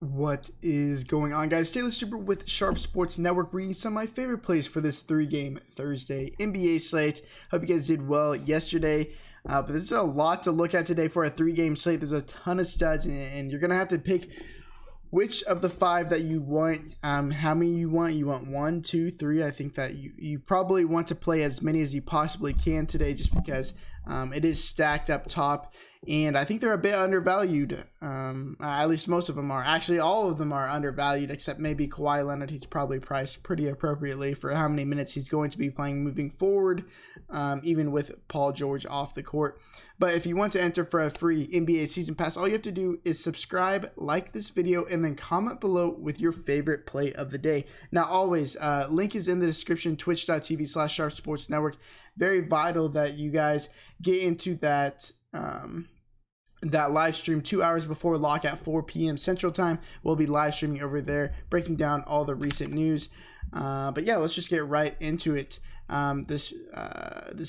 What is going on, guys? Taylor Super with Sharp Sports Network, reading some of my favorite plays for this 3-game Thursday NBA slate. Hope you guys did well yesterday. But there's a lot to look at today for a 3-game slate. There's a ton of studs, and you're going to have to pick which of the 5 that you want. How many you want? You want 1, 2, 3. I think that you probably want to play as many as you possibly can today, just because it is stacked up top. And I think they're a bit undervalued. At least most of them are. Actually, all of them are undervalued, except maybe Kawhi Leonard. He's probably priced pretty appropriately for how many minutes he's going to be playing moving forward, even with Paul George off the court. But if you want to enter for a free NBA season pass, all you have to do is subscribe, like this video, and then comment below with your favorite play of the day. Now, always, link is in the description, twitch.tv/Sharp Sports Network. Very vital that you guys get into that live stream 2 hours before lock at 4 p.m. Central Time. We'll be live streaming over there, breaking down all the recent news. But yeah, let's just get right into it. This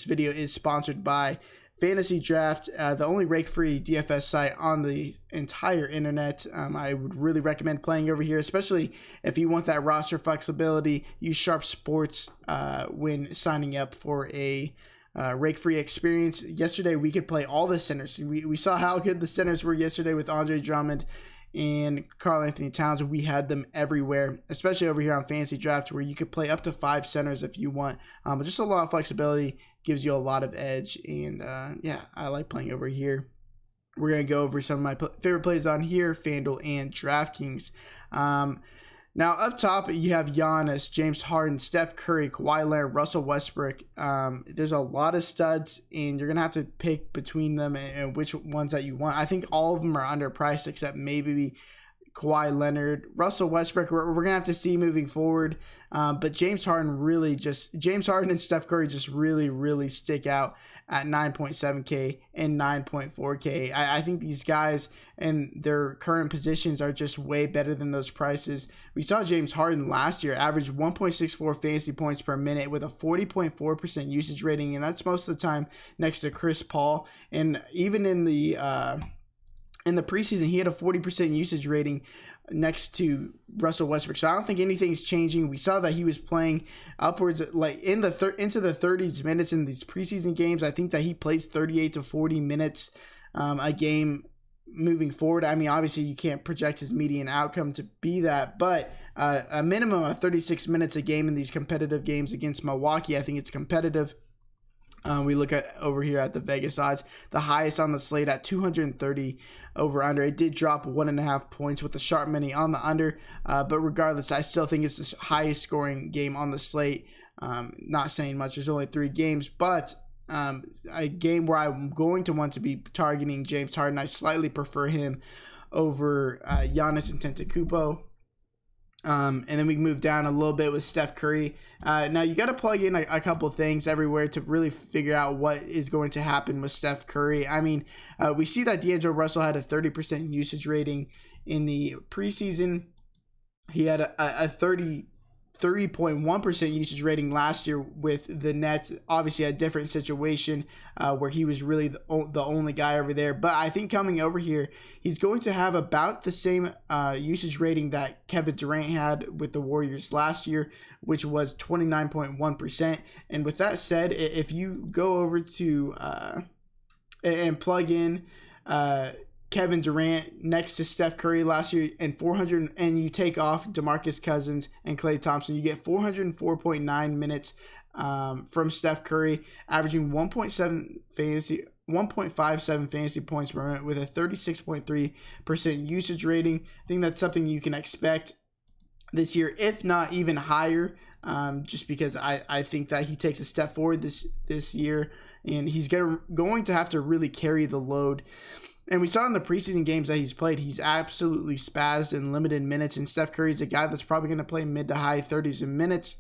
video is sponsored by Fantasydraft, the only rake-free DFS site on the entire internet. I would really recommend playing over here, especially if you want that roster flexibility. Use Sharp Sports when signing up for a rake-free experience. Yesterday, we could play all the centers. We saw how good the centers were yesterday with Andre Drummond and Karl Anthony Towns. We had them everywhere, especially over here on Fantasy Draft, where you could play up to 5 centers if you want. But just a lot of flexibility, gives you a lot of edge, and yeah, I like playing over here. We're going to go over some of my favorite plays on here, Fanduel and Draftkings. Now, up top, you have Giannis, James Harden, Steph Curry, Kawhi Leonard, Russell Westbrook. There's a lot of studs, and you're going to have to pick between them and which ones that you want. I think all of them are underpriced, except maybe Kawhi Leonard. Russell Westbrook, we're going to have to see moving forward. But James Harden and Steph Curry just really stick out at 9.7K and 9.4K. I think these guys and their current positions are just way better than those prices. We saw James Harden last year average 1.64 fantasy points per minute with a 40.4% usage rating, and that's most of the time next to Chris Paul. And even in the preseason, he had a 40% usage rating next to Russell Westbrook. So I don't think anything's changing. We saw that he was playing upwards like into the 30s minutes in these preseason games. I think that he plays 38 to 40 minutes a game moving forward. I mean, obviously you can't project his median outcome to be that, but a minimum of 36 minutes a game in these competitive games against Milwaukee, I think it's competitive. We look at over here at the Vegas odds, the highest on the slate at 230 over under. It did drop 1.5 points with the sharp money on the under, but regardless, I still think it's the highest scoring game on the slate. Not saying much. There's only 3 games, but a game where I'm going to want to be targeting James Harden. I slightly prefer him over Giannis Antetokounmpo. And then we move down a little bit with Steph Curry. Now you got to plug in a couple of things everywhere to really figure out what is going to happen with Steph Curry. I mean, we see that D'Angelo Russell had a 30% usage rating in the preseason. He had a 30.1% usage rating last year with the Nets. Obviously a different situation where he was really the only guy over there. But I think coming over here, he's going to have about the same usage rating that Kevin Durant had with the Warriors last year, which was 29.1%. And with that said, if you go over to and plug in Kevin Durant next to Steph Curry last year and 400, and you take off DeMarcus Cousins and Klay Thompson, you get 404.9 minutes from Steph Curry, averaging 1.57 fantasy points per minute with a 36.3% usage rating. I think that's something you can expect this year, if not even higher, just because I think that he takes a step forward this year, and he's going to have to really carry the load. And we saw in the preseason games that he's played, he's absolutely spazzed in limited minutes. And Steph Curry's a guy that's probably going to play mid to high 30s in minutes.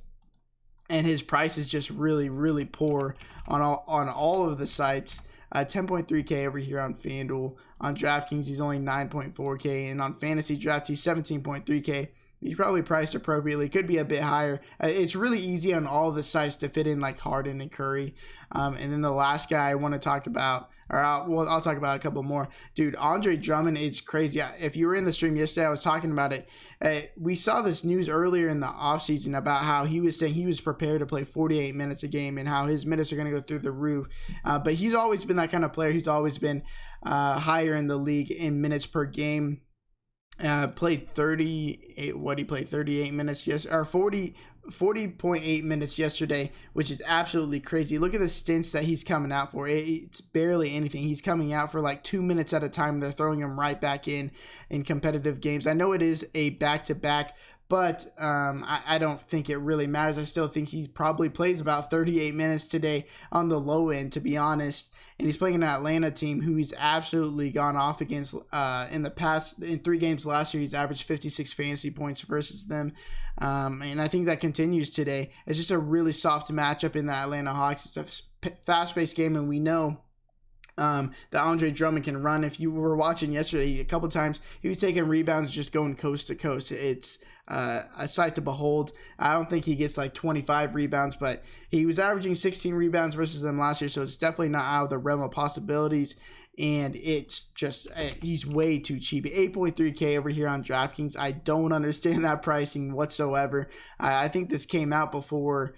And his price is just really poor on all of the sites. 10.3K over here on FanDuel. On DraftKings, he's only 9.4K. And on Fantasy Draft, he's 17.3K. He's probably priced appropriately. Could be a bit higher. It's really easy on all of the sites to fit in like Harden and Curry. And then the last guy I want to talk about or I'll talk about a couple more. Dude, Andre Drummond is crazy. If you were in the stream yesterday, I was talking about it. We saw this news earlier in the offseason about how he was saying he was prepared to play 48 minutes a game and how his minutes are going to go through the roof. But he's always been that kind of player. He's always been higher in the league in minutes per game. Played 38. What he played 38 minutes or 40.8 minutes yesterday, which is absolutely crazy. Look at the stints that he's coming out for. It's barely anything. He's coming out for like 2 minutes at a time. They're throwing him right back in competitive games. I know it is a back-to-back, but I don't think it really matters. I still think he probably plays about 38 minutes today on the low end, to be honest. And he's playing an Atlanta team who he's absolutely gone off against in 3 games last year. He's averaged 56 fantasy points versus them. And I think that continues today. It's just a really soft matchup in the Atlanta Hawks. It's a fast-paced game, and we know that Andre Drummond can run. If you were watching yesterday, a couple times he was taking rebounds just going coast to coast. It's a sight to behold. I don't think he gets like 25 rebounds, but he was averaging 16 rebounds versus them last year, so it's definitely not out of the realm of possibilities. And it's just, he's way too cheap. 8.3K over here on Draftkings. I don't understand that pricing whatsoever. I think this came out before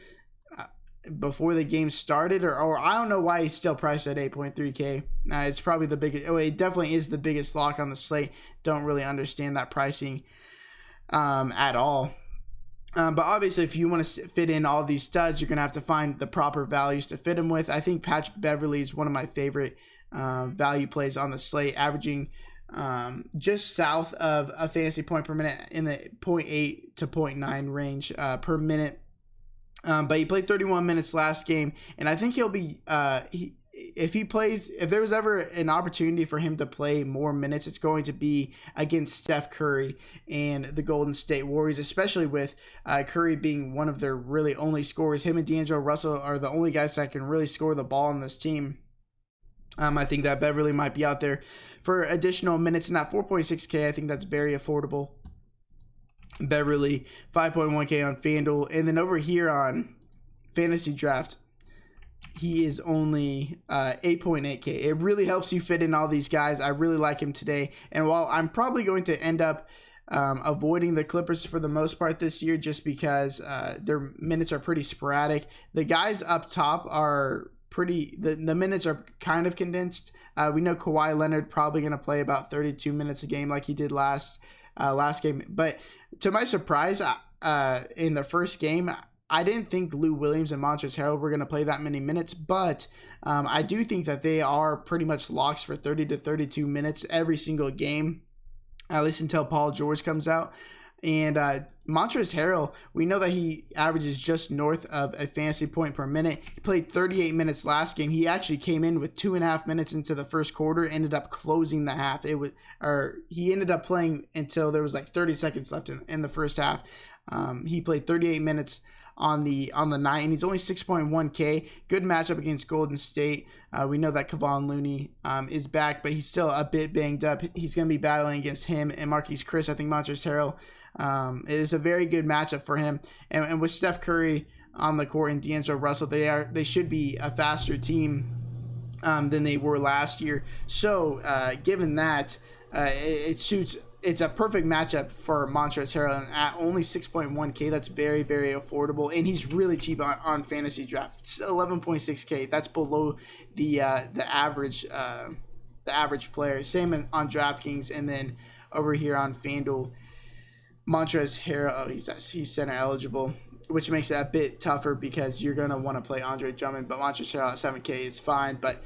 the game started, or I don't know why he's still priced at 8.3K. It's probably the biggest. It definitely is the biggest lock on the slate. Don't really understand that pricing at all. But obviously, if you want to fit in all these studs, you're going to have to find the proper values to fit them with. I think Patrick Beverley is one of my favorite value plays on the slate, averaging just south of a fantasy point per minute in the 0.8 to 0.9 range per minute. But he played 31 minutes last game, and I think he'll be if there was ever an opportunity for him to play more minutes, it's going to be against Steph Curry and the Golden State Warriors, especially with Curry being one of their really only scorers. Him and D'Angelo Russell are the only guys that can really score the ball on this team. I think that Beverly might be out there for additional minutes, and at 4.6K, I think that's very affordable. Beverly, 5.1K on Fanduel, and then over here on Fantasy Draft, he is only 8.8K. It really helps you fit in all these guys. I really like him today, and while I'm probably going to end up avoiding the Clippers for the most part this year just because their minutes are pretty sporadic, the guys up top are the minutes are kind of condensed. We know Kawhi Leonard probably going to play about 32 minutes a game like he did last game. But to my surprise, in the first game, I didn't think Lou Williams and Montrezl Harrell were going to play that many minutes, but I do think that they are pretty much locks for 30 to 32 minutes every single game, at least until Paul George comes out. And Montrezl Harrell, we know that he averages just north of a fantasy point per minute. He played 38 minutes last game. He actually came in with 2.5 minutes into the first quarter, ended up closing the half. He ended up playing until there was like 30 seconds left in the first half. He played 38 minutes on the night, and he's only 6.1K. Good matchup against Golden State. We know that Kevon Looney is back, but he's still a bit banged up. He's going to be battling against him and Marquise Chris. I think Montrezl Harrell is a very good matchup for him. And with Steph Curry on the court and D'Angelo Russell, they should be a faster team than they were last year. So given that, it's a perfect matchup for Montrezl Harrell at only 6.1K. That's very, very affordable, and he's really cheap on Fantasy Draft. It's 11.6K. That's below the average player. Same on DraftKings, and then over here on FanDuel, Montrezl Harrell, he's center eligible, which makes it a bit tougher because you're going to want to play Andre Drummond, but Montrezl Harrell at 7K is fine, but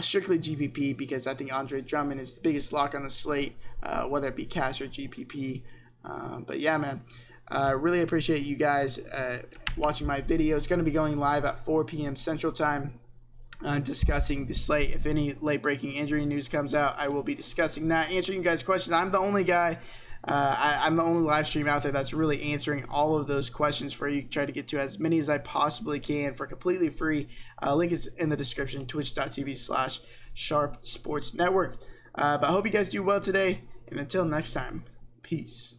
strictly GPP because I think Andre Drummond is the biggest lock on the slate, whether it be cash or GPP. But yeah, man, really appreciate you guys watching my video. It's going to be going live at 4 p.m. Central Time, discussing the slate. If any late-breaking injury news comes out, I will be discussing that, answering you guys' questions. I'm the only guy. I'm the only live stream out there that's really answering all of those questions for you. Try to get to as many as I possibly can for completely free. Link is in the description, twitch.tv/Sharp Sports Network. But I hope you guys do well today, and until next time, peace.